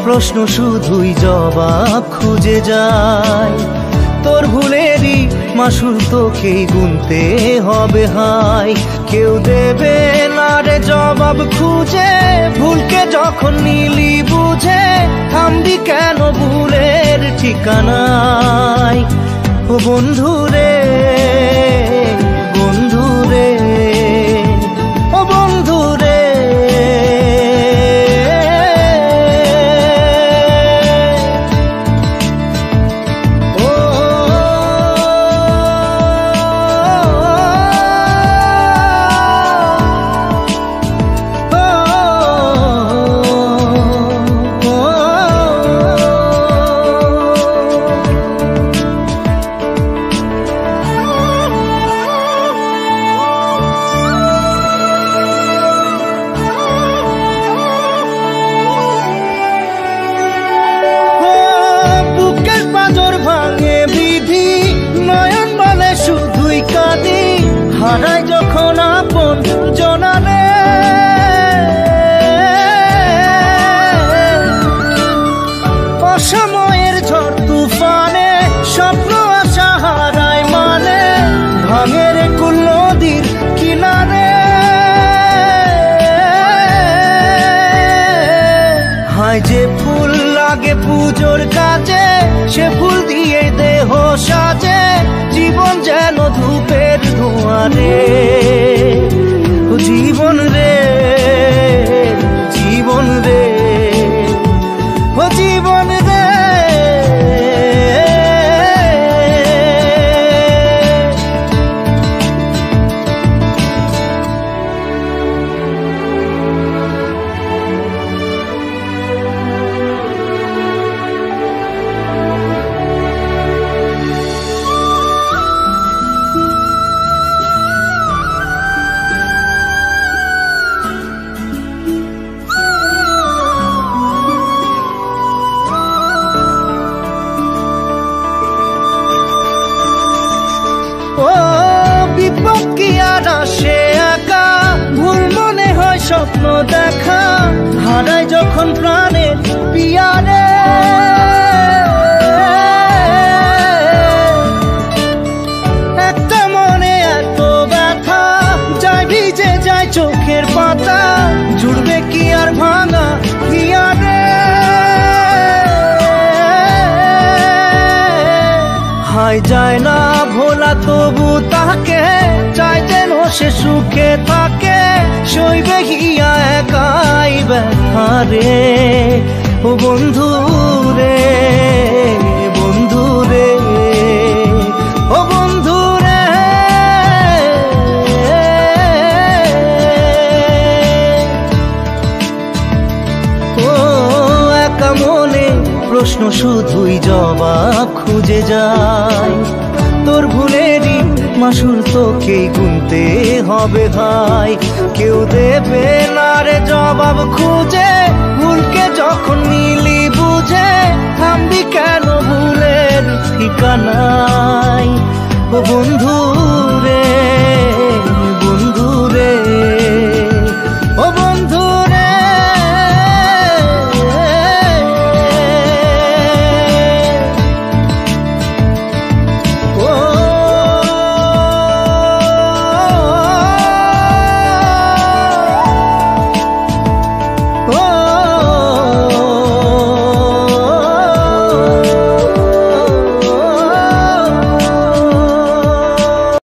প্রশ্ন শুধুই জবাব খুঁজে যায়, তোর ভুলেরই মাসুল তোকেই গুনতে হবে হায়। কেউ দেবে না রে জবাব খুঁজে, ভুলকে যখন নিলি বুঝে থামবি কেন ভুলের ঠিকানায়। ও বন্ধু রে, বন্ধু রে, ও বন্ধু রে, হারাই যখন আপন জনারে, অসময়ের ঝড় তুফানে স্বপ্ন আশা হারায় মানে, ভাঙের কুল নদীর কিনারে। হায় যে ফুল লাগে পুজোর কাজে, সে ফুল দিয়ে দেহ সাজে, জীবন যেন ধূপের ধোঁয়ারে। ও জীবন রে, জীবন রে, ও জীবন রে, সে একা ভুল মনে হয় স্বপ্ন দেখা, হারাই যখন প্রাণের পিয়ারে। একটা মনে এত ব্যথা যায় ভিজে যায় চোখের পাতা, জুড়বে কি আর ভাঙা হিয়ারে। হায় যায় না ভোলা তবু তাকে চাই যেন সে সুখে থাকে, সইবে হিয়া একাই ব্যথারে। ও বন্ধু রে, বন্ধু রে, ও বন্ধু রে, ও একা মনে প্রশ্ন শুধুই জবাব খুঁজে যায়, তোর ভুলেরই মাসুল তোকেই গুনতে হবে ভাই। কেউ দেবে না রে জবাব খুঁজে, ভুলকে যখন নিলি বুঝে থামবি কেন ভুলের ঠিকানায়। ও বন্ধু